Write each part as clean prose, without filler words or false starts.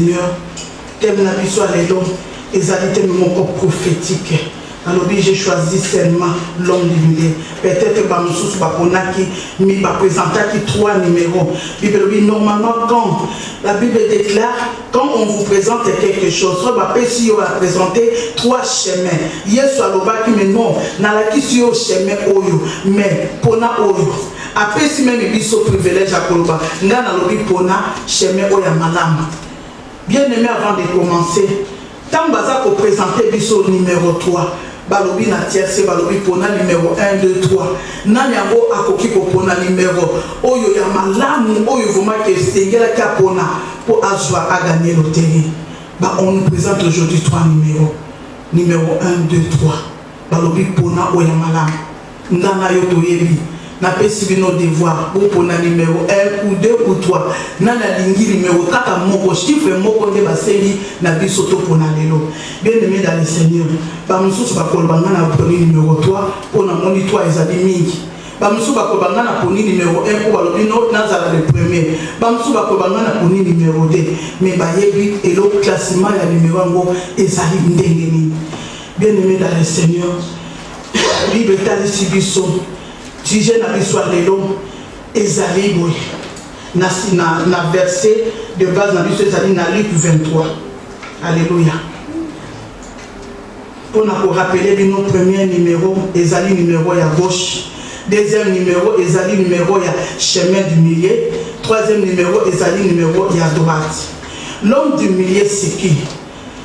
Seigneur, thème la vie soit les dons, et thème mon corps prophétique. Alors j'ai choisi seulement l'homme du milieu. Peut-être que Bamoussous Baponaki m'a présenté trois numéros. Normalement, quand la Bible déclare, quand on vous présente quelque chose, si on va présenter trois chemins. Hier soit le qui me non, n'a la qui sur chemin oyo, mais pona oyo. Après si même il y a privilège à Koloba, n'a la lobby pona chemin oya malam. Bien aimé avant de commencer, tant baza pour présenter biso numéro 3. Balobi na tierce balobi pona numéro 1 2 3 nanyango akoki ko pona numéro oyo ya malamu oyo voma ke sengela ka pona pour azwa a gagner loterie. On nous présente aujourd'hui trois numéros. Numéro 1 2 3 balobi pona oyo ya malamu ndana yo toyebi na pesi bino devoir pour pona numéro 1 ou 2 ou 3 nana lingi numéro 4 moko chiffre moko nde baseli na biso to pona lelo. Bien aimé dans le Seigneur, Bamoussous Bakolbanga na poni numéro 3 pour na moni 3 ezali mingi. Bamoussous Bakolbanga na poni numéro 1 pour balobi no nazala le premier. Bamoussous Bakolbanga na poni numéro 2 mais bayebi et le classement ya numéro ngo ezali ndenge nini. Bien aimé dans le Seigneur, Bible tali sibiso sujet na l'histoire de l'homme ezali boy na verset de base na l'histoire ezali na Luc 23. Alléluia. Pour nous rappeler notre premier numéro ezali numéro ya gauche, deuxième numéro ezali numéro ya chemin du milieu, troisième numéro ezali numéro ya droite. L'homme du milieu c'est qui?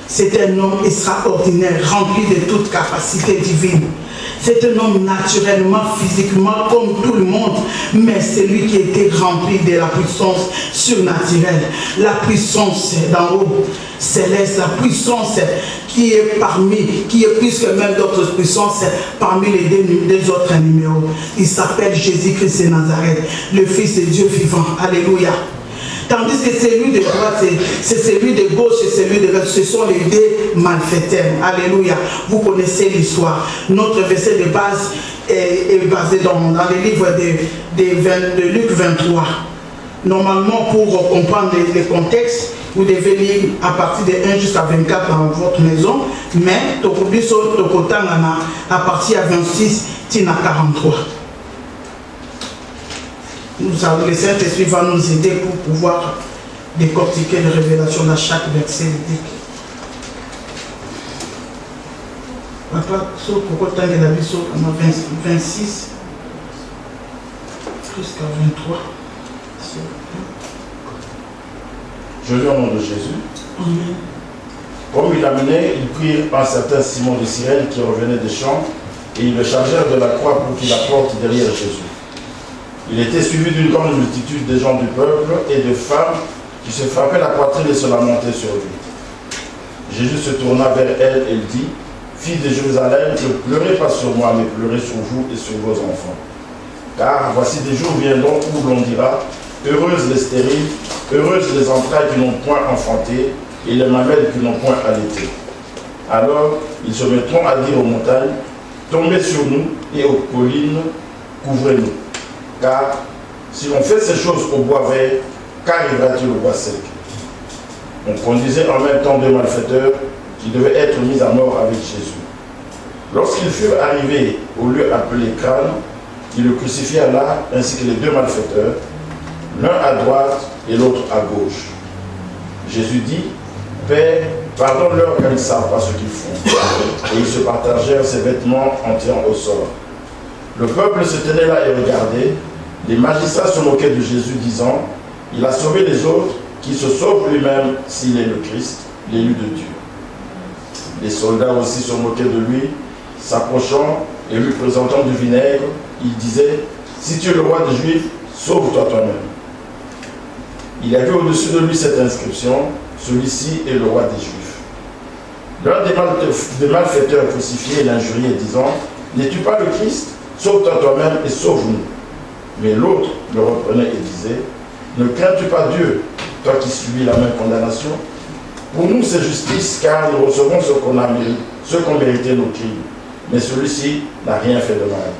C'est un homme extraordinaire, rempli de toute capacité divine. C'est un homme naturellement, physiquement, comme tout le monde, mais c'est lui qui était rempli de la puissance surnaturelle, la puissance d'en haut, céleste, la puissance qui est plus que même d'autres puissances parmi les deux autres numéros. Il s'appelle Jésus-Christ de Nazareth, le Fils de Dieu vivant. Alléluia. Tandis que celui de droite, c'est celui de gauche et celui de droite, ce sont les deux malfaiteurs. Alléluia. Vous connaissez l'histoire. Notre verset de base est basé dans le livre de Luc 23. Normalement, pour comprendre les contextes, vous devez lire à partir de 1 jusqu'à 24 dans votre maison, mais à partir de 26, tina 43. Le Saint-Esprit va nous aider pour pouvoir décortiquer les révélations dans chaque verset. Papa, sur pourquoi tu as la vie sur 26 jusqu'à 23. Je lis au nom de Jésus. Amen. Comme il amenait, ils prirent un certain Simon de Cyrène qui revenait des champs et ils le chargèrent de la croix pour qu'il la porte derrière Jésus. Il était suivi d'une grande multitude de gens du peuple et de femmes qui se frappaient la poitrine et se lamentaient sur lui. Jésus se tourna vers elle et dit, « Fille de Jérusalem, ne pleurez pas sur moi, mais pleurez sur vous et sur vos enfants. Car voici des jours viendront où l'on dira, heureuses les stériles, heureuses les entrailles qui n'ont point enfanté et les mamelles qui n'ont point allaité. Alors ils se mettront à dire aux montagnes, tombez sur nous et aux collines, couvrez-nous. Car si l'on fait ces choses au bois vert, qu'arrivera-t-il au bois sec? » On conduisait en même temps deux malfaiteurs qui devaient être mis à mort avec Jésus. Lorsqu'ils furent arrivés au lieu appelé Crâne, ils le crucifièrent là, ainsi que les deux malfaiteurs, l'un à droite et l'autre à gauche. Jésus dit, « Père, pardonne-leur car ils ne savent pas ce qu'ils font. » Et ils se partagèrent ses vêtements en tirant au sort. Le peuple se tenait là et regardait. Les magistrats se moquaient de Jésus, disant, « Il a sauvé les autres, qui se sauve lui-même s'il est le Christ, l'élu de Dieu. » Les soldats aussi se moquaient de lui, s'approchant et lui présentant du vinaigre, ils disaient, « Si tu es le roi des Juifs, sauve-toi toi-même. » Il y avait au-dessus de lui cette inscription, « Celui-ci est le roi des Juifs. » L'un des malfaiteurs crucifiés l'injuriait, disant, « N'es-tu pas le Christ? Sauve-toi toi-même et sauve-nous. » Mais l'autre le reprenait et disait, « Ne crains-tu pas Dieu, toi qui subis la même condamnation? Pour nous c'est justice, car nous recevons ce qu'ont mérité nos crimes. Mais celui-ci n'a rien fait de mal. »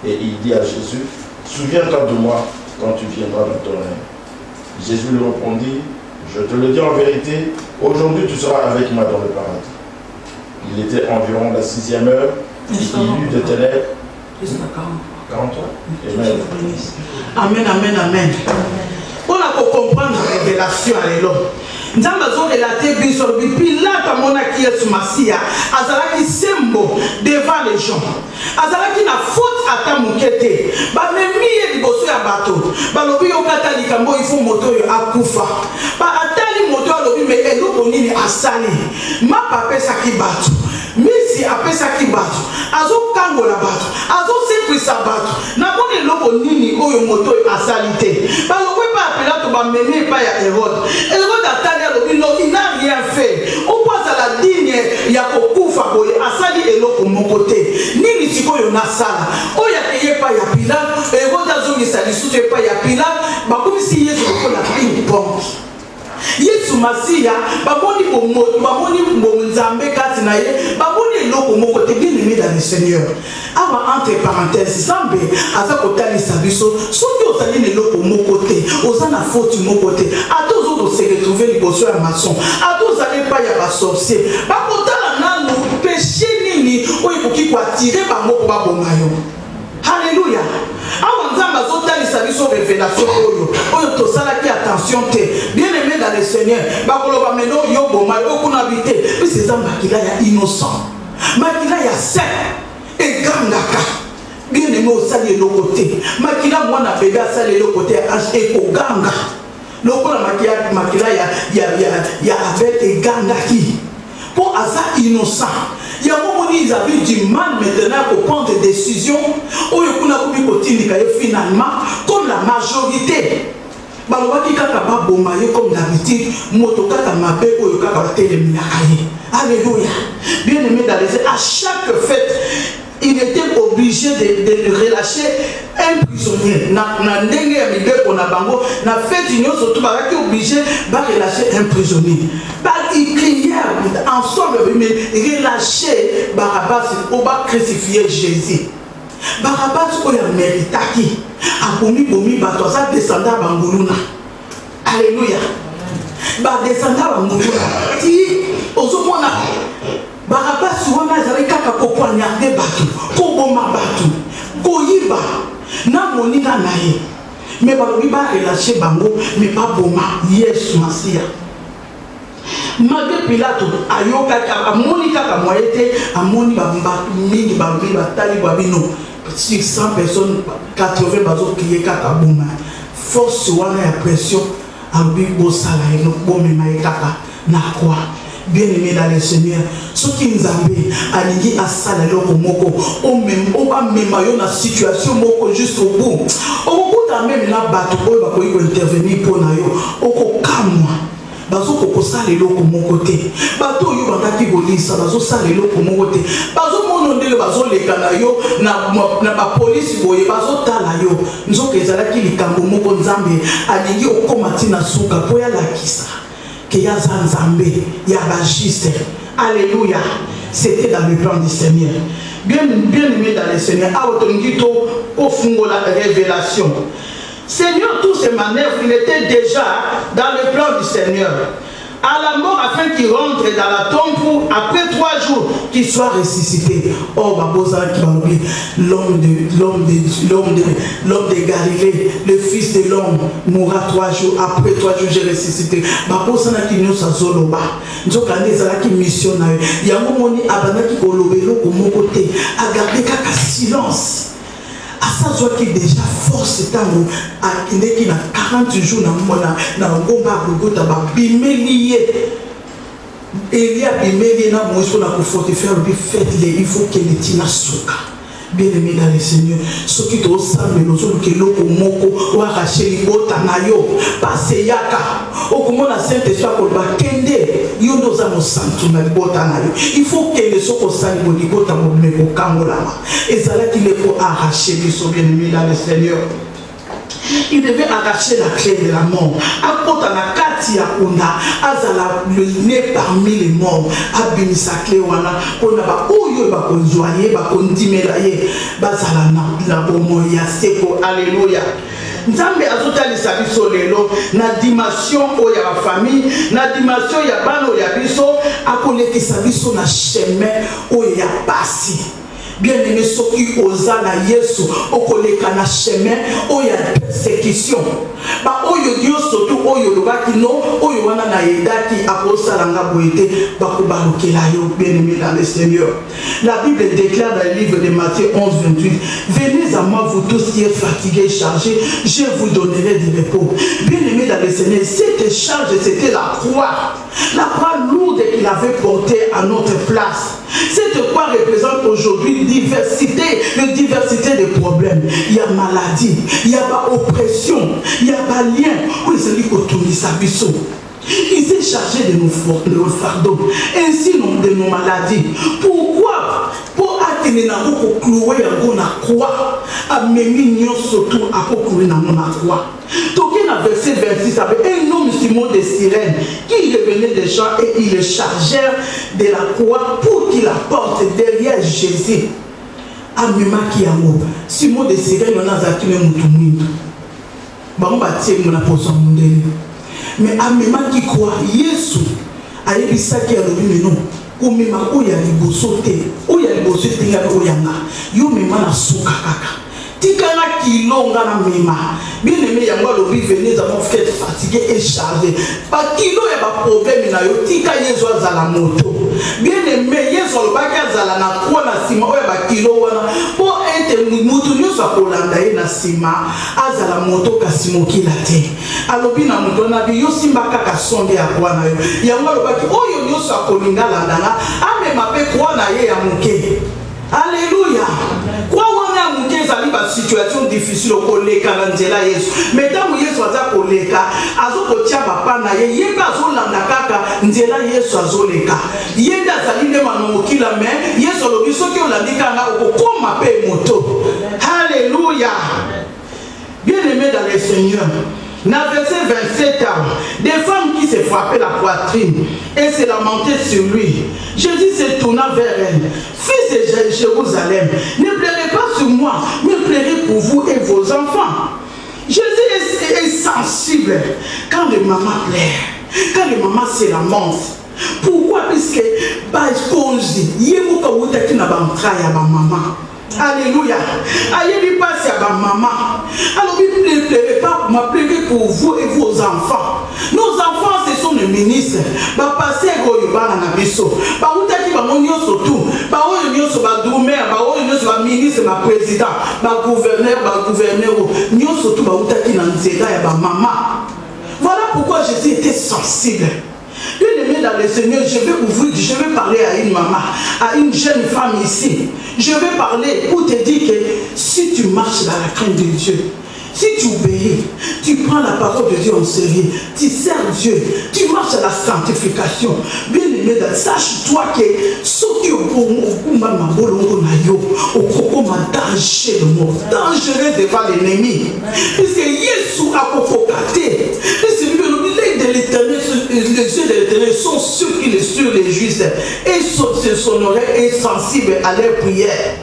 Et il dit à Jésus, « Souviens-toi de moi quand tu viendras dans ton règne. » Jésus lui répondit, « Je te le dis en vérité, aujourd'hui tu seras avec moi dans le paradis. Il était environ la 6e heure, et il eut des ténèbres. 43. Amen, amen, amen. On a comprendre la révélation à l'élo. Nous avons relaté Pilate a monaki Yesu Masia, azalaki sembo devant les gens. Azalaki na faute ata mukete. Ba memi liboso ya bato. Ba lobi yo kata likambo il faut moto yo akufa. Ba atali moto lobi me eloko nini asali. Ma papesa ki bato. Misi apesa ki bato. Azo kangola bato. Azo sekwisa bato. Na boni eloko nini oyo moto yo asali te. Ba lobi pa Pilate ba memi pa ya Hérode. Hérode atali il n'a rien fait. On passe à la digne Yakokufa boye asali eloko mon côté. Nini siko yo na sala. O ya keye pa ya Pilate. Hérode azongi sali soute pa ya Pilate. Ba comme si Yesu ko la ping pong. Yesu Masia baboni bomoto baboni bonzambe kati na ye baboni eloko mon côté bien aimé dans le Seigneur. Ava entre parenthèses Zambe aza kotali sabiso soki osali eloko mon côté osana faute mon côté atozo do se retrouver liboso ya maçon atozali pa ya ba sorcier bakotala nanu péché nini oyo koki ko attirer bango ko baboma yo. Alléluia. Avant Zamba zotali sabiso révélation oyo tosala ki attention te. Bien aimé dans le Seigneur, bakoloba meno yo boma yo kuna habité. Puis c'est Zamba qui ya innocent. Makila ya sec et gangaka. Bien aimé au sali le côté. Makila mwana bébé sali le côté et ko ganga. Lokola makila ya avec et gangaki. Pour asa innocent. Il y a un moment où ils avaient du mal maintenant pour prendre des décisions. Finalement, comme la majorité. Comme d'habitude, alléluia. Bien aimé dans les à chaque fête, il était obligé de relâcher un prisonnier. Na fait d'union surtout obligé de relâcher un prisonnier. Il criait ensemble mais relâcher Barabbas pour crucifier Jésus. Barabbas pour la méritaki a commis bomi bato ça descendant banguluna. Alléluia. Ba descendant banguluna. Ti ozomona Barabbas wana ezali kaka ko poignarder bato, ko boma bato, ko yiba na moninga na ye. Mais balobi ba relâcher bango mais pas boma Yesu Masia. Malgré Pilate ayoka amoni kaka moyete amoni ba mingi ba tali babino 600 personnes 80 bazo crier kaka boma force wana ya pression albi bo sala eno bo mema kaka na quoi. Bien aimé dans le Seigneur, ce qui nous a mis à l'idée à saler le moko, on va même dans la situation moko juste au bout. Au bout d'un même la bateau, on va intervenir pour nayo, au calme. Bazo ko sale lo ko mon côté bato yo bandaki bolisa bazo sale lo ko mon côté bazo monondele bazo leka na yo na ba police boye bazo tala yo nzoka ezalaki likambo moko nzambe alingi okomati na suka po ya lakisa que ya nzambe ya bagiste. Alléluia. C'était dans le plan du Seigneur. Bien aimé dans le Seigneur. A autongito au fungo la révélation. Seigneur, tous ces manœuvres, il était déjà dans le plan du Seigneur. À la mort, afin qu'il rentre dans la tombe pour, après 3 jours, qu'il soit ressuscité. Oh, l'homme de Galilée, le fils de l'homme, mourra 3 jours. Après 3 jours, j'ai ressuscité. Missionnaire. Il y a un moment où il y a un silence. Ça soit qui déjà force tango à qui n'a 40 jours na ngomba Golgotha ba bimelié Elia bimelié na Moïse na ko faut faire le fait il faut que les tina souka. Bien aimé dans le Seigneur, ce qui te ressemble nos autres que l'eau moko ou arracher les bottes na yo passer yaka au comment la Saint-Esprit ko ba kende yo nos amos santu na bottes na yo il faut que les soko sali bodi bottes mo me ko kangola et ça là qu'il faut arracher les so bien aimé dans le Seigneur. Il devait arracher la clé de la mort. Apota na kati ya kunda azala le nez parmi les morts. Abimisa clé wana kona ba oyo ba konjoyer ba kondimela ye bazala na bomo ya seko. Alléluia. Nzambe azotalisa biso lelo na dimension oyo ya famille, na dimension ya bana oyo ya biso akolekisa biso na chemin oyo ya pasi. Bien-aimé, soki oza na Yesu okoleka na chemin oyo ya persécution. Ba oyo Dieu surtout oyo lobaki no oyo wana na yedaki akosala nga boyete bakobalukela yo. Bien-aimé dans le Seigneur, la Bible déclare dans le livre de Matthieu 11:28, venez à moi vous tous qui êtes fatigués et chargés, je vous donnerai du repos. Bien-aimé dans le Seigneur, cette charge c'était la croix lourde qu'il avait portée à notre place. Cette croix représente aujourd'hui une diversité de problèmes. Il y a maladie, il y a oppression, il y a lien. Oui, c'est lui qui tourne sa biseau. Il s'est chargé de nos fardeaux, ainsi de nos maladies. Pourquoi? Pour atteindre na clouer na croix, à même surtout à clouer na croix. Toqué dans verset 26, avec un homme Simon de Cyrène qui revenait des champs et il le chargèrent de la croix pour qu'il la porte derrière Jésus. Amima qui amo Simon de Cyrène on a zaki le mutumindu. Bango batie mon apôtre mondeli. Mais amima qui croit Yesu ayebisa ki alobi non. Omema oya liboso te. Oya liboso te ngana oyanga. Yo mema na suka kaka. Tikana kilonga na mema. Bien-aimé, yango lobi venez à mon frère fatigué et chargé. Pas kilo et pas problème na yo tika yezo azala moto. Bien-aimé, yezo lobaki azala na kwa na sima oya ba kilo wana. Po ete mutu nyoso akolanda ye na sima azala moto kasi mokila te. Alobi na moto na bi yo simba kaka songe ya kwa na yo. Yango lobaki oyo nyoso akolinga landanga ame mape kwa na ye ya moke. Alléluia. Quoi on a monté ça liba situation difficile au collègue à l'angela Yesu. Mais tant que Yesu aza koleka, azo kotia papa na ye, yeba azo landa kaka ngela Yesu azo leka. Yenda zalinde manomoki la main, Yesu lobi soki olandika nga okoma pe moto. Alléluia. Bien-aimé dans le Seigneur. Dans le verset 27, des femmes qui se frappaient la poitrine et se lamentaient sur lui. Jésus se tourna vers elles. Fils de Jérusalem, ne pleurez pas sur moi, mais pleurez pour vous et vos enfants. Jésus est sensible quand les mamans pleurent, quand les mamans se lamentent. Pourquoi? Puisque Alléluia. Aïe, passe à ma maman. Alors, ne pleurez pas, m'appelez pour vous et vos enfants. Nos enfants, ce sont les ministres. Bah, passez à Goyoba, Nabiso. Bah, où t'as dit, bah, mon yon surtout. Bah, où yon sur ma doumère, bah, où yon sur ma ministre, ma président, ma gouverneur, yon surtout, bah, où t'as dit, Nanzeda, et bah, maman. Voilà pourquoi Jésus était sensible. Bien-aimé dans le Seigneur, je vais parler à une maman, à une jeune femme ici. Je vais parler pour te dire que si tu marches dans la crainte de Dieu, si tu obéis, tu prends la parole de Dieu en sérieux, tu sers Dieu, tu marches à la sanctification. Bien-aimé, sache-toi que ce qui est au danger de mort, dangereux devant l'ennemi. Puisque Jésus a provoqué. De l'Éternel, les yeux de l'Éternel sont ceux qui sur les justes et son oreille est sensible à leur prière.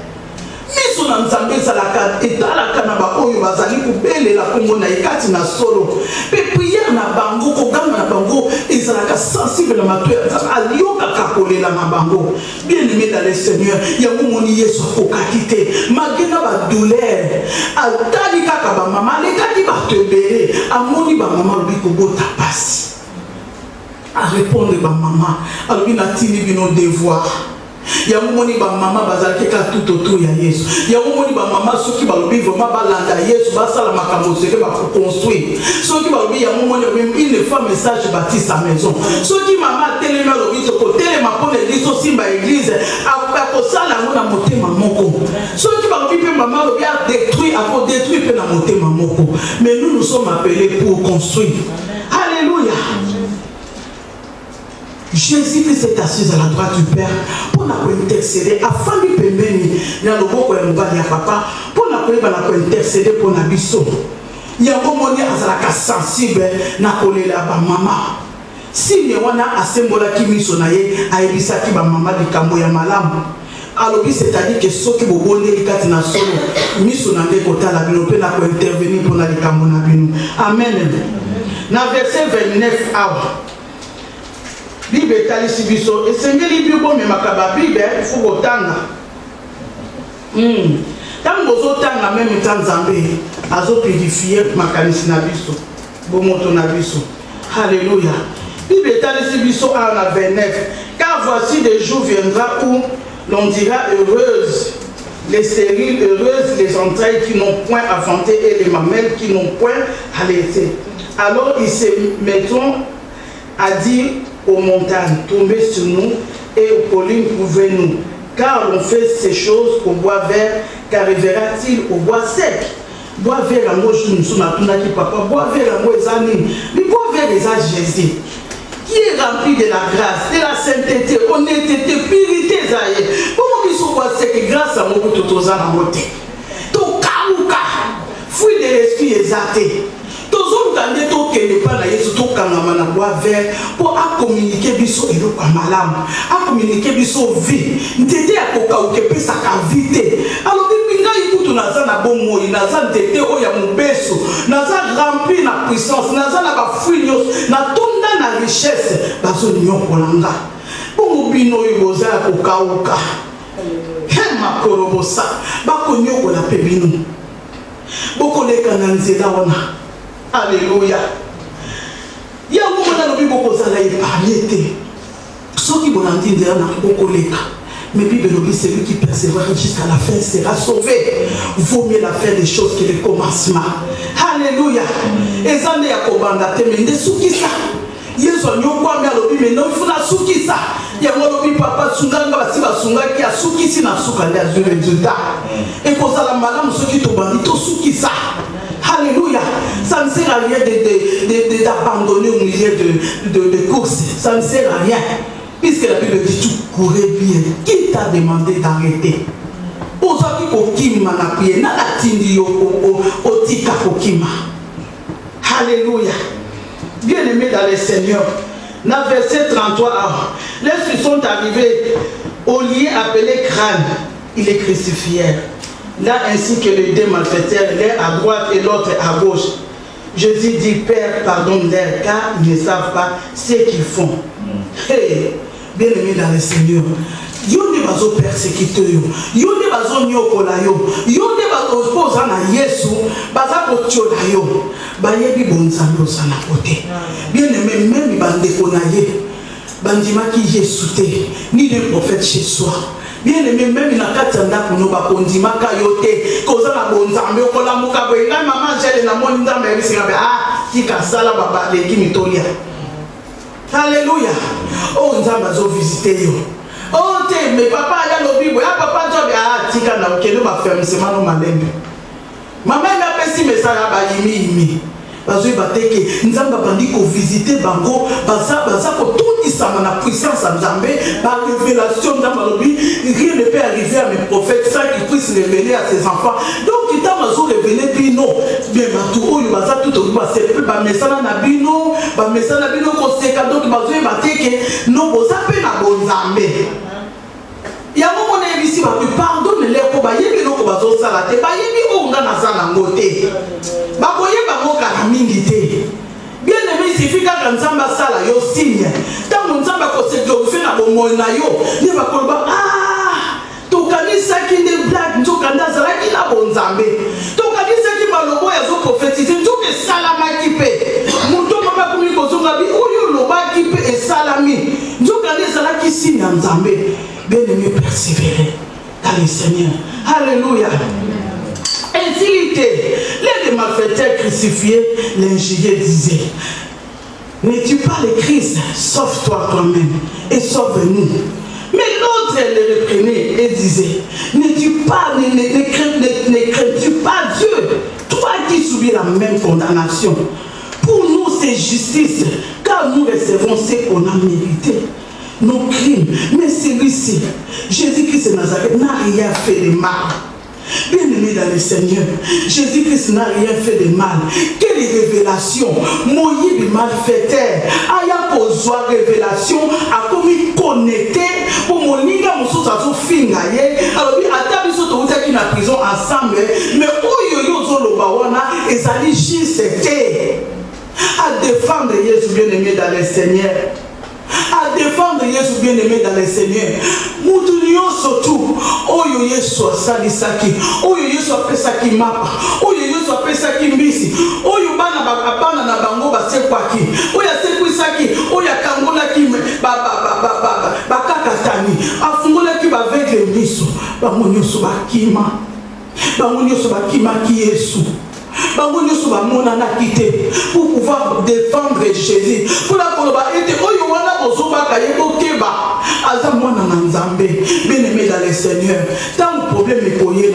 Mais son ensemble, ça la et dans la canaba, oyo bazali kubele la kombo na ikati na solo. Mais prière na bango, kogama na bango, et ça la sensible na matoué, alioka kakole la mabango. Bien aimé dans le Seigneur, yango moni yeso kokakite, magena ba douleur, atali kaka ba mama, le kati ba tebele, amoni ba mama lui kobota passe. À répondre ba mama, alors il a tini bino devoir. Yamoni ba mama bazalaki ka tout autour ya Yesu. Yamoni ba mama soki ba lobi vraiment balanda Yesu basala makambo seke ba construire. Soki ba lobi yamoni une femme message bâtit sa maison. Soki mama telema lobi to ko telema pour l'église aussi ba église a ko sala ngona motema moko. Soki ba lobi pe mama lobi a détruire pe na motema moko. Mais nous sommes appelés pour construire. Alléluia. Jésus s'est assis à la droite du Père pour intercéder afin de permettre dans le beau de papa pour intercéder pour la biso. Il y a un moment où il est sensible na kolela ba mama. Si ne wana asembola ki miso na ye aibisa ki ba mama likambo ya malamu. Alors, c'est-à-dire que ceux qui vont donner les cartes nationales, mis sur la côté la bino, peut intervenir pour la camona bino. Amen. Dans verset 29, Bible est allée sur biso. Et c'est mieux Bible, mais ma Bible, il faut autant. Tant que vous autant, même temps Zambé, à zo purifier ma canisse na biso. Bon moto na biso. Alléluia. Bible est allée sur biso à 29. Car voici des jours viendra où l'on dira heureuse les stériles, heureuses les entrailles qui n'ont point enfanté et les mamelles qui n'ont point allaité. Alors ils se mettront à dire aux montagnes, tombez sur nous, et aux collines, prouvez-nous. Car on fait ces choses au bois vert, qu'arrivera-t-il au bois sec? Bois vert à moi, je ne suis pas papa, bois vert à moi, mais bois vert les Jésus, qui est rempli de la grâce, de la sainteté, honnêteté, purité, comment ils sont sec grâce à moi, tout aux âmes, tout kaouka, fruit de l'esprit exalté. Tous les gens qui ne pas surtout quand on a bois vert pour communiquer biso et le malam, à communiquer biso vie, n'était à coca ou que sa cavité. Alors depuis il faut tout naza na bon mot, naza n'était au ya mon beso, naza rempli na puissance, naza na ba fruitos, na tonda na richesse, baso nyon kolanga. Bon bino iboza coca ou ka. Hema korobosa, ba konyo ko la pebino. Boko le kananzela wana. Alléluia. Il y a un moment dans le Bible où vous allez parler. Ceux qui vont en dire, mais Bible dit celui qui persévère jusqu'à la fin sera sauvé. Vaut mieux la fin des choses que le commencement. Alléluia. Et ça n'est pas kobanda te mais ne soukisa. Yesu anyokwa mais alobi mais non il faut la soukisa. Il y a mon papa sunganga basiba sunga qui a soukisi na souka les résultats. Et pour ça la madame ceux qui tobandi to soukisa. Alléluia. Ça ne sert à rien d'abandonner au milieu de course. Ça ne sert à rien. Puisque la Bible dit tout courait bien. Qui t'a demandé d'arrêter? Ozaki kokima na prier. Na latindi o tika kokima. Alléluia. Bien-aimés dans le Seigneur. Dans verset 33, lorsqu'ils sont arrivés au lieu appelé crâne, ils les crucifièrent. Là ainsi que les deux malfaiteurs, l'un à droite et l'autre à gauche. Jésus dit, Père, pardonne-leur, car ils ne savent pas ce qu'ils font. Hey, bien-aimés dans le Seigneur, yonde bazo persécuté yo, yonde bazo nyokola yo, yonde bazo posa na Yesu, baza kotiola yo, bayebi bonzambe osana kote. Bien-aimés, même bandeko na ye, bandima ki Yesu te, ni des prophètes chez soi. Bien aimé, même na katanda kuno ba kondima kayote koza na bonzambe okola muka boye na mama jele na moni nzambe bisinga be tika sala baba leki mitolia. Alléluia. Oh nzambe zo visiter yo. Oh te me papa ya lobi boye papa jobe tika na okelo ba fermement no malembe. Mama na pesi mesala ba yimi. Bazoi bateke nzamba bandi ko visiter bango baza ko tout isama na puissance à Nzambe par révélation nzamba lobi rien ne peut arriver à mes prophètes sans qu'ils puissent révéler à ses enfants. Donc il t'a mazo révélé bino bien batou oyo baza tout au ba c'est ba mesana na bino ko seka donc bazoi bateke no boza pe na bonzambe. Il y a un moment où ici, pardonne les gens, ils ont besoin de la ils ont besoin de bien aimé, il suffit que Nzamba sala yo signe. Tant que Nzamba se glorifie na bomoi na yo, il va dire to kanisa qui ne blague, to kanisa qui la bonzambe. To kanisa qui malobo ya zo prophétiser, to que salama qui pe. Muto mama kumi kozonga bi oyo loba qui pe et salami. To kanisa la qui signe Nzambe. Bien aimé, persévérer dans le Seigneur. Alléluia. Ainsi il était. Les malfaiteurs crucifiés, l'injurieux disait, n'es-tu pas le Christ? Sauve-toi toi-même et sauve-nous. Mais l'autre le reprenait et disait, n'es-tu pas, ne crains-tu pas Dieu? Toi qui subis la même condamnation. Pour nous c'est justice, car nous recevons ce qu'on a mérité. Nos crimes, mais celui-ci, Jésus-Christ de Nazareth, n'a rien fait de mal. Bien-aimé dans le Seigneur, Jésus-Christ n'a rien fait de mal. Quelle révélation! Moïse le malfaiteur, aya pour révélation, a commis connecté pour mon liga, mon sous finga ye alobi ata biso toutaki na prison ensemble mais oyo yo zoloba wana ezali juste à défendre Jésus bien-aimé dans le Seigneur. À défendre Jésus bien-aimé dans le Seigneur. Moutunion surtout. Oyo Yesu salisaki. Oyo Yesu apesaki mapa. Oyo Yesu apesaki mbisi. Oyo bana na bango basekwaki. Oyo asekwisaki. Oyo akangolaki bakakatani. Afungolaki baveugle miso. Bango nyonso bakima. Bango nyonso bakima ki Yesu. Pour pouvoir défendre Jésus. Pour la bien-aimé dans le Seigneur. Tant le problème est pour yo,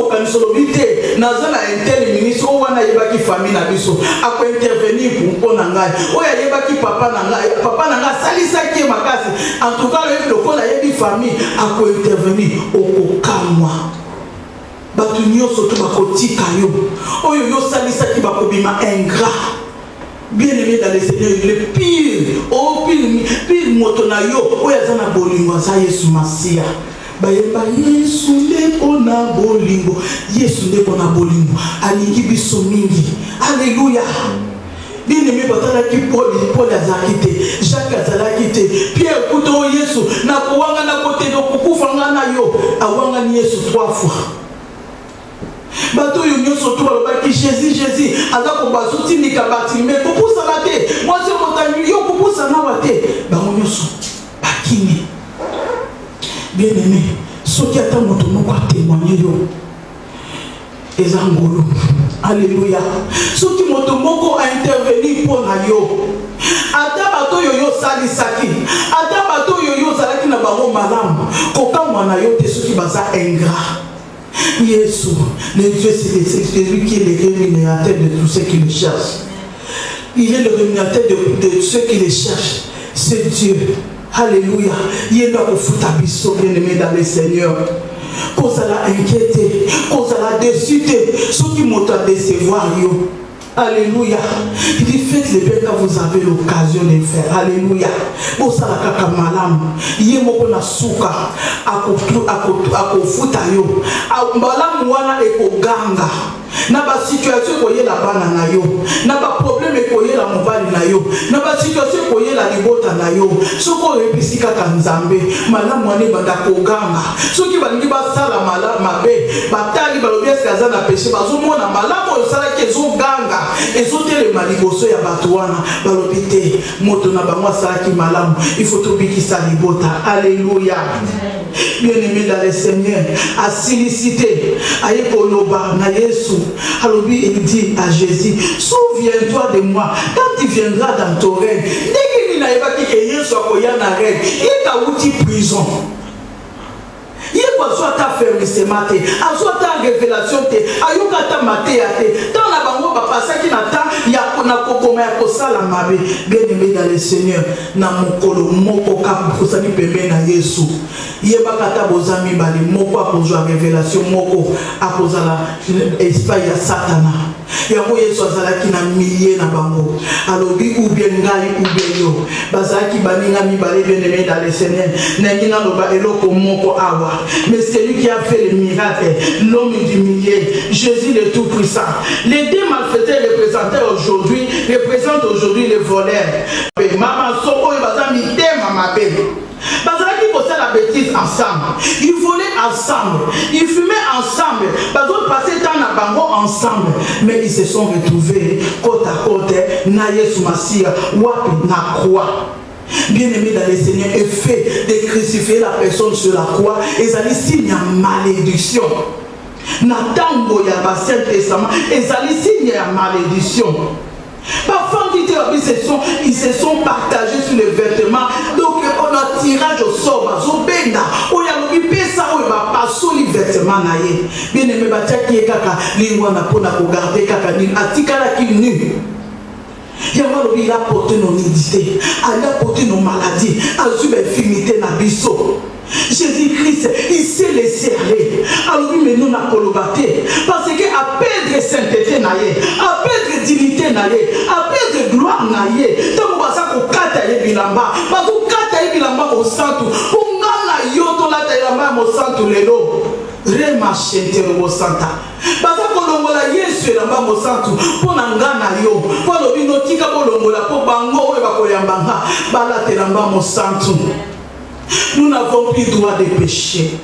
quand solobité, Nazana intel ministre, ou wana yeba ki famille na biso, a intervenir pour nanga. Oya yeba ki papa nanga, salisa ki makasi. En tout cas, le kola yebi famille, a intervenir au kamwa. Batu nyonso to bakotika yo oyo yo salisa ki bakobima ingrat bien-aimé dans le Seigneur le pire moto na yo oyo azana bolingo za Yesu Masia bayeba Yesu ndeko na bolingo Yesu ndeko na bolingo alingi biso mingi alléluia. Bien-aimé batalaki Paul azalaki te Jacques azalaki te Pierre kuto Yesu na kowanga na kote do kukufanga na yo awanga ni Yesu 3 fois. Bato yo surtout balobaki Jésus azako bazuti nikabati mais kupusa na te moi je montagne yo kupusa na wate bango nyoso bakini. Bien-aimé soki ata moto moko témoigner yo ezangolo alléluia soki moto moko a intervenir pour na yo ata bato yo salisaki ata bato yo zalaki na bango malamu kokamwa na yo te soki baza ingrat. Jésus, le Dieu c'est lui qui est le rémunérateur de tous ceux qui le cherchent. Il est le rémunérateur de ceux qui le cherchent. C'est Dieu. Alléluia. Il est là au foot à biseau, bien-aimé dans le Seigneur. Qu'on s'en a inquiété, qu'on s'en a décidé, ceux qui m'ont à décevoir, yo. Alléluia. Il dit faites le bien quand vous avez l'occasion de faire. Alléluia. Pour ça la kaka malam. Yé moko na suka. Ako futa yo. Malam wana eko ganga. Na ba situation koye la bana na yo. Na ba problème koye la mobali na yo. Na ba situation koye la libota na yo. Soko repisika kanzambe. Malam wane banda ko ganga. Soki balingi ba sala malam mabe. Batali balobia skaza na péché. Bazo mona malam o sala kezo ganga. Ezote maliboso ya batuana balobite moto na bango salaki malamu il faut tobikisa libota. Alléluia. Bien-aimé dans le Seigneur, à silicité aye koloba na Yesu alobi il dit à Jésus souviens-toi de moi quand tu viendras dans ton règne. Ndenge ni na yebaki ke Yesu akoya na règne ika uti prison. Il y a ta fermissement, ta révélation, ayoka ta matéate, tant la bango papa qui n'attend, il y a kokoma ya kosala mabe. Bien-aimé dans le Seigneur, na mokolo moko ka kusani pembe na Yesu. Yeba kata bozami bali moko akozwa révélation moko akozala esprit ya Satana. Yango Yesu azalaki na milliers na bango. Alobi ou bien ngai ou bien yo. Bazaki baninga mibale bien-aimé dans le Seigneur. Nengina loba eloko moko awa. Mais c'est lui qui a fait le miracle, l'homme du millier, Jésus le Tout-Puissant. Les deux malfaiteurs représentent aujourd'hui les voleurs. Maman Soko et Bazami Mama Bébé. Bazalaki possèdent la bêtise ensemble. Ils volaient ensemble. Ils fumaient ensemble. Bazot passaient temps à bango ensemble. Mais ils se sont retrouvés côte à côte. Na Yesu Masia, wapi na croix. Bien-aimé dans le Seigneur, est fait de crucifier la personne sur la croix. Et ça dit signe de malédiction. Natango ya ba Saint-Testament. Et ça dit signe de malédiction. Parfois, ils se sont partagés sur les vêtements. Donc, on a tirage au sort. On a occupé ça, on va passer les vêtements. Bien aimé, il y a kaka lingwana pour garder kaka ni atikala ki nu. Il a porté nos nudité, il a porté nos maladies, il a eu l'infirmité na biso. Jésus-Christ, il s'est laissé aller. Alors oui, mais nous n'avons pas parce que à perdre sainteté, à perdre dignité, à perdre gloire, tant qu'on va s'en bilamba, parce qu'on bilamba au centre, on a yoto la tailamba, mosantu lelo remachente robosanta baza kolongola Yesu elamba mosantu pona ngana yo po lobino tika kolongola po bango oyo bakoyambanga balatelamba mosantu. Nous n'avons plus droit de pécher.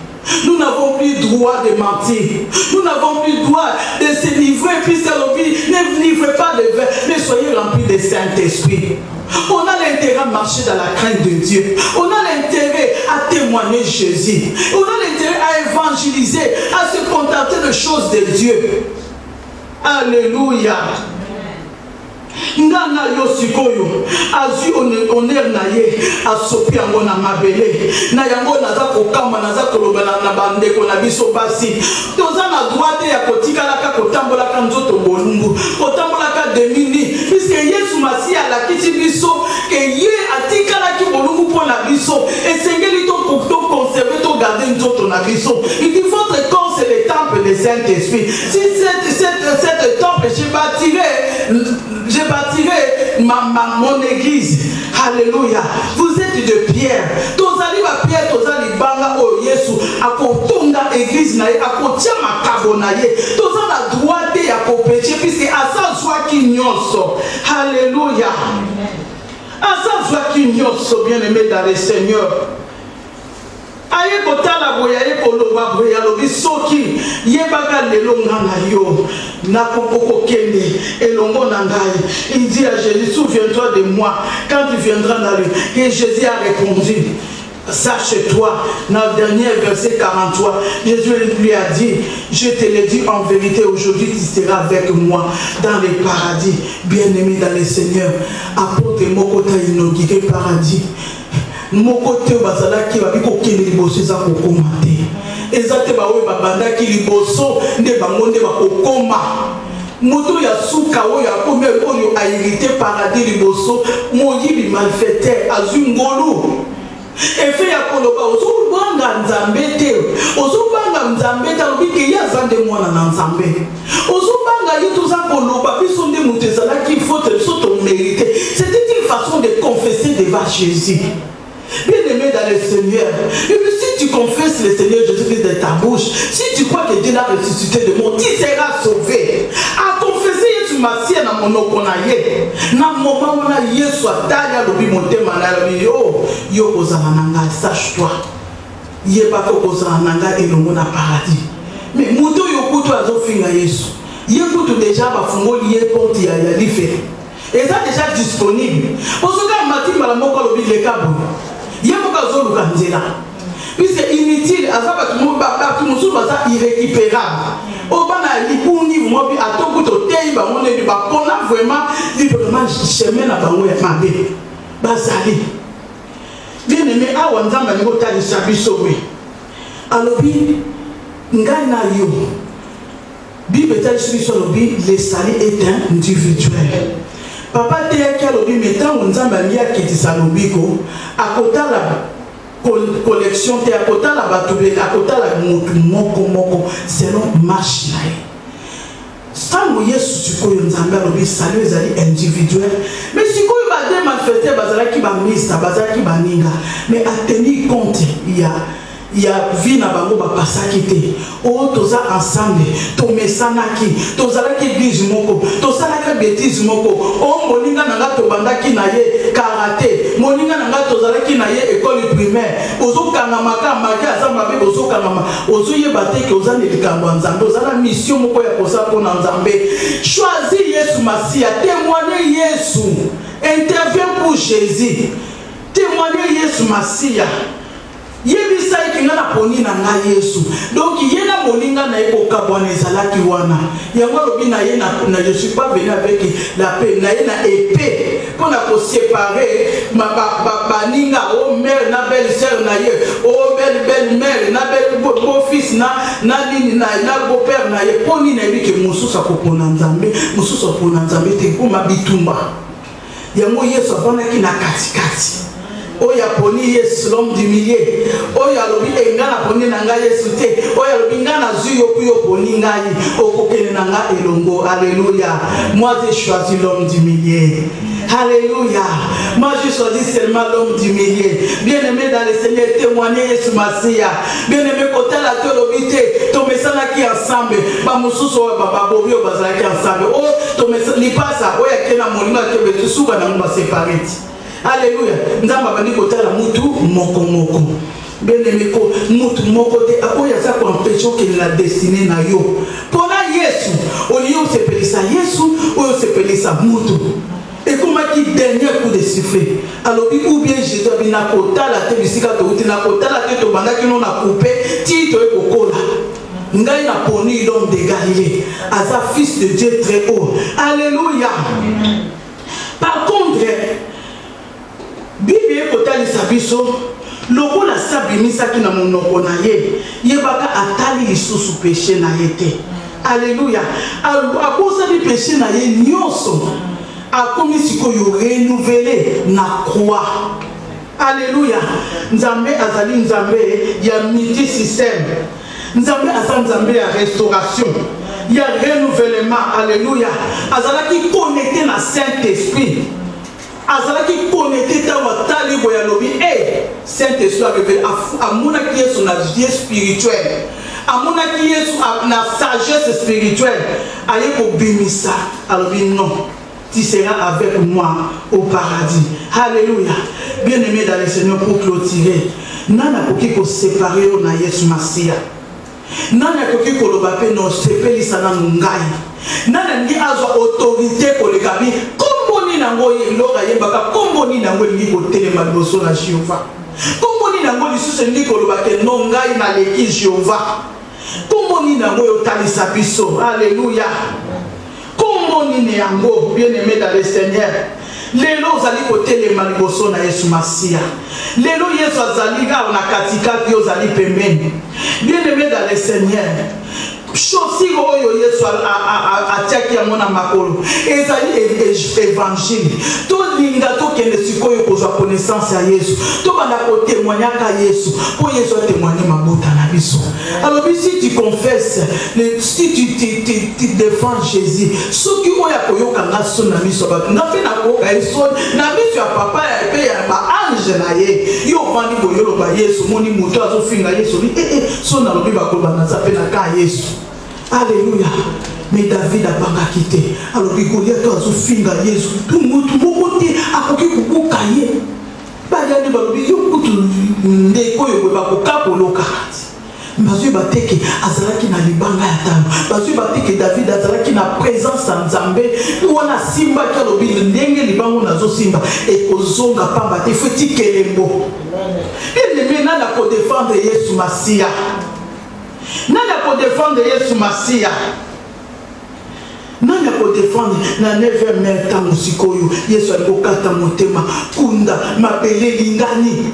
Nous n'avons plus droit de mentir. Nous n'avons plus droit de se livrer. Puis ne livrez pas de vin, mais soyez remplis de Saint-Esprit. On a l'intérêt à marcher dans la crainte de Dieu. On a l'intérêt à témoigner Jésus. On a l'intérêt à évangéliser, à se contenter de choses de Dieu. Alléluia. Ngana yo sikoyo azu oner na ye asopi yango na mabele na yango naza kokamba naza kolobela na bandeko na biso basi toza na droite ya kotikalaka kotambolaka nzoto bolungu kotambolaka demini puisque Yesu Masia alakisi biso ke ye atikalaki bolungu mpo na biso esengeli to conserver to garder nzoto na biso. Il dit votre corps c'est le temple du Saint-Esprit. Si cette temple j'ai bâtirai mon église. Alléluia. Vous êtes de pierre. Tozali ba pierre, tozali banga o Yesu. Akotonga église na ye, akotia makabo na ye. Tozala droite ya kopéché puisque asa soit qui nyonso. Alléluia. Asa soit qui nyonso, bien-aimé dans le Seigneur. Aye kotala boya ye koloba boya lobi soki yebaka lelo ngana yo na kokoko kende elongo na ngai. Il dit à Jésus, souviens-toi de moi quand tu viendras dans le. Et Jésus a répondu, sache-toi, dans le dernier verset 43, Jésus lui a dit, je te le dis en vérité, aujourd'hui tu seras avec moi dans le paradis. Bien-aimé dans le Seigneur, apporte mokota inauguré paradis. Mon côté bazala qui va biko kende liboso za kokoma te ezate ba we babanda ki liboso nde bangonde ba kokoma moto ya suka oyo akomi oyo a hérité paradis liboso moyibi malfaiteur azungolo efe ya koloba ozo banga nzambe te ozo banga nzambe ta lobiki ya zande mwana na nzambe ozo banga yetu za koloba biso nde moto ezala ki faute soto mérité. C'était une façon de confesser devant Jésus. Bien-aimé dans le Seigneur, si tu confesses le Seigneur Jésus-Christ de ta bouche, si tu crois que Dieu l'a ressuscité de mort, tu seras sauvé. À confesser Yesu Masia na monoko na ye, na moment na Yesu ataya lobi motema na lobi yo kozala nanga, sache-toi. Yeba ko kozala nanga elongo na paradis. Mais moto yo kutu azofinga Yesu. Ye kutu déjà ba fungoli ye porte ya life. Et ça déjà disponible. Pour ce cas matimba la moko lobi le kabo. Puis c'est inutile, c'est irrécupérable. Au bana lipuni mobi atoko to teiba mone di ba pona vraiment chemin na bango ya mabe. Bazali. Bien aimé awa nzamba ngo tali sabiso we. Alobi ngai na yo. Bible tali sabiso lobi le salut est individuel. Papa te yaki alobi metango nzamba ngia kitisa lobiko akotala collection te akotala batube akotala mutu moko selon marche na ye. Sango Yesu sikoyo nzamba alobi salut ezali individuel. Mais sikoyo ba de manifester bazalaki ba mista bazalaki baninga mais a tenir compte il y a vie na bango ba pasaki te o toza ensemble to mesanaki tozalaki église moko tozalaki bêtise moko o moninga nanga to bandaki na ye karaté moninga nanga tozalaki na ye école primaire ozo kanga makamba ya za mabe ozo kanga ozo yeba te ke oza ne likambo nzambe ozala mission moko ya kosa pona nzambe. Choisis Yesu Masia, témoigner Yesu, intervient pour Jésus, témoigner Yesu Masia. Yebisa ikinga na poni na nga Yesu. Donc yena moninga na eko kabwana ezalaki wana. Yango lobi na ye na je suis pas venu avec la paix. Na ye na épée pour na ko séparer ma baninga o mère na belle sœur na ye, o belle mère na belle beau fils na nini na beau père na ye. Poni na bi ke mususa ko pona nzambe, mususa pona nzambe te ko mabitumba. Yango Yesu abonaki na katikati. Oya poni Yesu l'homme du milieu. Oya lobi engana poni nanga Yesu te. Oya lobi ngana zuyo kuyo poni ngai. Okokene nanga elongo. Alléluia. Moi j'ai choisi l'homme du milieu. Alléluia. Moi je choisis seulement l'homme du milieu. Bien-aimé dans le Seigneur, témoigner sur Massia. Bien-aimé, côté la théologité, ton message qui ensemble. Bamususo bababobi au bazar qui ensemble. Oh, ton message ni pas ça. Oh, il y a un monument qui est tout souvent dans le séparé. Alléluia. Nous avons dit côté la mutu moko moko. Bien-aimé, mutu moko de akoya ça pour empêcher qu'il la destinée na yo. Pour la Yesu, au lieu de se payer ça Yesu, ou se payer ça mutu. Et comment qui dernier coup de sifflet. Alors ou bien Jésus a bien côté la tête bisika to uti na côté la tête to banda qui non a coupé tito e kokola. Ngai na poni l'homme de Galilée, Asa fils de Dieu très haut. Alléluia. Par contre, Bible côté les sabiso, loko la sabimisa qui na monoko na ye, yebaka atali lisusu péché na yete. Alléluia. A cause du péché na ye nyonso. A comme si ko yo renouvelé na croix. Alléluia. Nzambe azali nzambe ya multi système. Nzambe azali nzambe ya restauration. Il y a renouvellement. Alléluia. Azala qui connecté na Saint-Esprit. Azala qui connecté ta watali boya lobi. Eh, Saint-Esprit a révélé à mona qui est son vie spirituelle. À mona qui est na sagesse spirituelle. Aye ko bimisa. Alors non. Tu seras avec moi au paradis. Alléluia. Bien-aimé dans le Seigneur, pour clôturer, nana koki ko séparer na Yesu Masia. Nana koki ko lobape no sepeli sana ngai. Nana ngi azwa autorité ko le kabi. Kombo ni nango yelora yebaka kombo ni nango ngi ko telema liboso na Jéhovah. Kombo ni nango lisusu ngi ko lobake no ngai na leki Jéhovah. Kombo ni nango yotalisa biso. Alléluia. Bien-aimé dans le Seigneur, lelo zali côté les maliboso na Yesu Masia. Lelo Yesu azali ga na katika yo zali pembeni. Bien-aimé dans le Seigneur, chosi oyo Yesu atiaki ya mona makolo. Ezali évangile. To linga to kende sikoyo kozwa connaissance ya Yesu. To banda ko témoigner ka Yesu. Pour Yesu témoigner mabota na biso. Alors si tu confesses, si tu défends Jésus, ce qui oya koyoka nga so na biso ba. Na fe na ko ka eso na biso ya papa ya pe ya ba ange na ye. Yo bandi boyolo ba Yesu moni muto azo finga Yesu. So na lobi ba ko bana za pe na ka Yesu. Alléluia. Mais David a pas quitté. Alors Goliath a finga Yesu. Tout le monde a koki kubuka ye. Ba yandi ba lobi yo kutu ndeko yo ba ko kapoloka. Bazui bateke azalaki na libanga ya tano. Bazui bateke David azalaki na présence en Nzambe. Wana simba ki alobi ndenge libango nazo simba et kozonga pamba te feti kelembo. Il ne mena na ko défendre Yesu Masia. Nana ko défendre Yesu Masia. Nana ko défendre na 9e mer tango sikoyo Yesu alikokata motema kunda mapele lingani.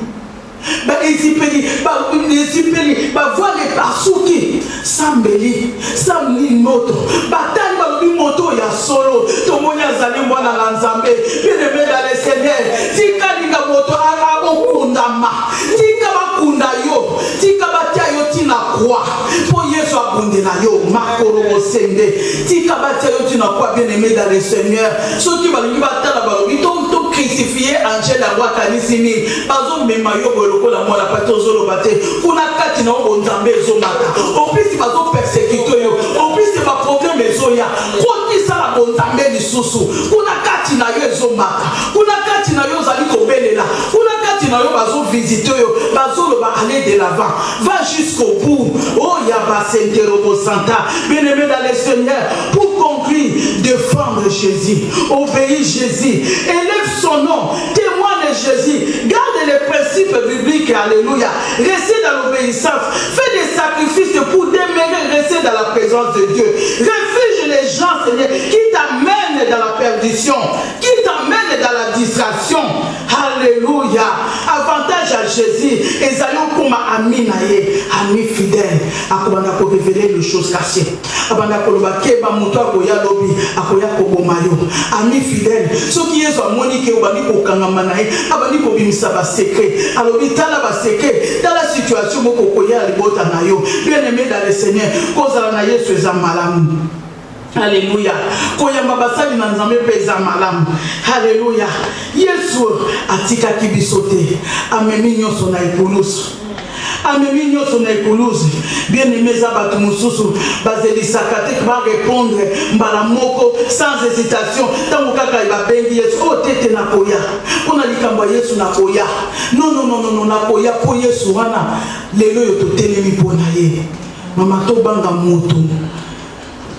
Ba ezipeli ba voile pasuki sambeli samli moto batali ba lobi moto ya solo to monya zali mwana na Nzambe bien-aimé dans le Seigneur tika linga moto ara okunda ma tika bakunda yo tika batia yo tina croix pour Yesu abundela yo makoro sende tika batia yo tina croix bien-aimé dans le Seigneur soki balingi batala ba lobi to crucifié angel la roi kanisini bazo mema yo lokola mwana patozolo bate kuna kati na ngo Nzambe ezomata opisi bazo persécuter yo opisi ba problème ezoya koti sala Nzambe lisusu kuna kati na yo ezomata kuna kati na yo zali kobelela kuna kati na yo bazo visiter yo bazo lo ba aller de l'avant va jusqu'au bout oh ya ba senterobo santa bien-aimé dans le Seigneur pour conclure défendre Jésus obéir Jésus élève son nom témoigne de Jésus garde les principes bibliques alléluia restez dans l'obéissance fais des sacrifices pour demeurer rester dans la présence de Dieu réfugie les gens Seigneur qui t'amènent dans la perdition qui t'amènent dans la distraction alléluia avantage à Jésus et allons comme ami naye ami fidèle akobanda ko révéler les choses cachées abanda ko loba keba muto akoya lobi akoya ko bomayo ami fidèle ce qui est monique obandi ko kangama naye abandi ko bimisa ba secret alors bitala ba secret dans la situation moko koya libota nayo bien-aimé dans le Seigneur kozala na Yesu eza malamu Alléluia. Koyamba basali na nzambe peza malamu. Alléluia. Yesu atika kibisote. Amemi nyoso na ikulusu. Amemi nyoso na ikulusu. Bien aimé zabatu mususu bazelisaka te va répondre mbala moko sans hésitation. Tango kaka ibabengi Yesu o tete na koya. Ona likamba Yesu na koya. Non na koya po Yesu wana lelo yo to telemi pona ye. Mama to banga moto.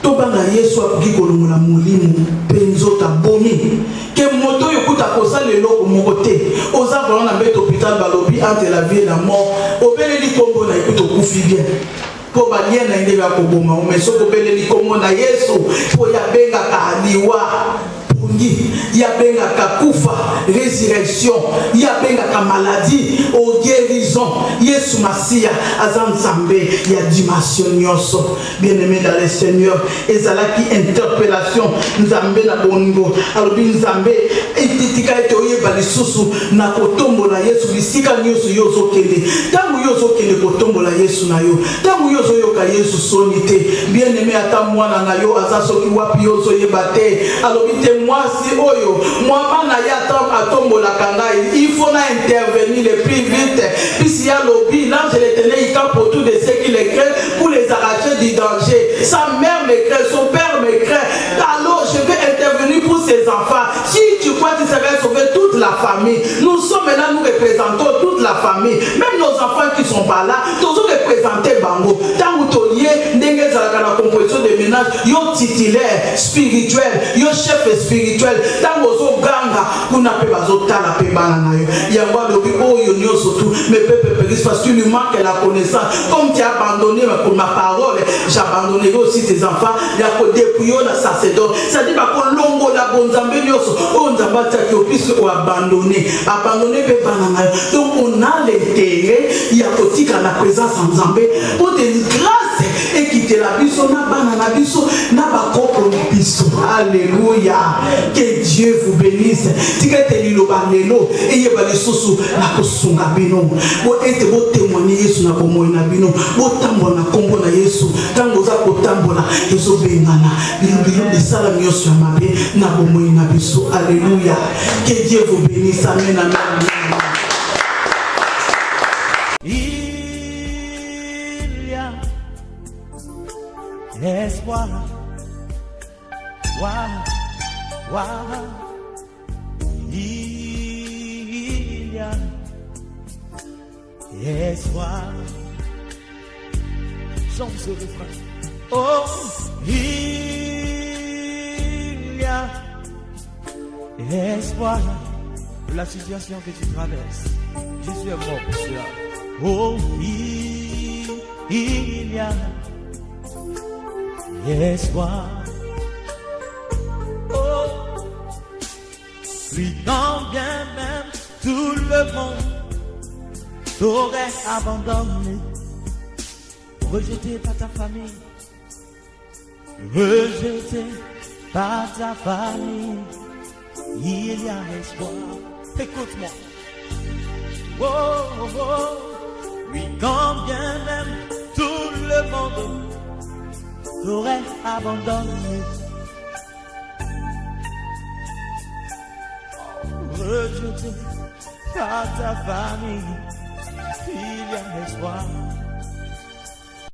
Tobanga Yesu akoki kolongola molimo penzota bomi ke moto yokuta kosala eloko moko te oza vraiment na beto hôpital balobi entre la vie et la mort obeleli kombo na ekuta okufi bien po balie na ndenge ya koboma mais soko obeleli kombo na Yesu po yabengaka liwa yabengaka kufa résurrection yabengaka maladie au guérison Yesu Masia azanzambe ya dimension nyoso bien-aimé dans le Seigneur ezalaki interpellation nzambe na boningo alobi nzambe etitika ete oyeba lisusu na kotombola Yesu lisika nyoso yozo kende tangu yozo kende kotombola Yesu na yo tangu yozo yoka Yesu soni te bien-aimé ata mwana na yo azasoki wapi yozo yeba te alobi te si oyo mwamana ya atombola kangai il faut na intervenir le plus vite puisqu'il y a lobby l'ange de l'Éternel il campe autour de ceux qui les craignent pour les arracher du danger. Sa mère me craint, son père me craint, alors je vais intervenir pour ses enfants. Si tu crois que ça va sauver toute la famille, nous sommes là, nous représentons toute la famille, même nos enfants qui sont pas là, nous représentons Bango. Tant que tu lié, n'engage à la composition de ménage, yo titulaire spirituel, yo chef spirituel, tant que vous ganga, vous n'avez pas la paix bananayo. Il y a un lobby, oh, yo surtout, mes peuples périssent parce que tu lui manques la connaissance. Comme tu as abandonné pour ma parole, j'ai abandonné aussi tes enfants, il y a que depuis la sacerdoce. Ça dit pas qu'on longo la bonne zambé, on zamba qui au plus abandonné, pe bananayo. Donc on a l'intérêt, il y a que la présence en zambé pour des grâces et quitter la biso na banana biso na bakoko biso. Alléluia. Que Dieu vous bénisse. Tikete lilo banelo et yebali soso na kosunga bino. Bo ete bo témoigner Yesu na komo na bino. Bo tambola na kombo na Yesu. Tango za ko tambola Yesu bengana. Bilo de sala nyoso ya mabe na komo na biso. Alléluia. Que Dieu vous bénisse. Amen. Amen. Espoir, il y a espoir. Chante ce refrain. Oh, il y a espoir. La situation que tu traverses, Jésus est mort pour cela. Oh, il y a espoir. Oh, puis quand bien même tout le monde t'aurait abandonné, rejeté par ta famille, rejeté par ta famille, il y a espoir. Écoute-moi. Oh, oh, oh. Oui, quand bien même tout le monde t'aurais abandonné, rejeté par ta famille, il y a espoir.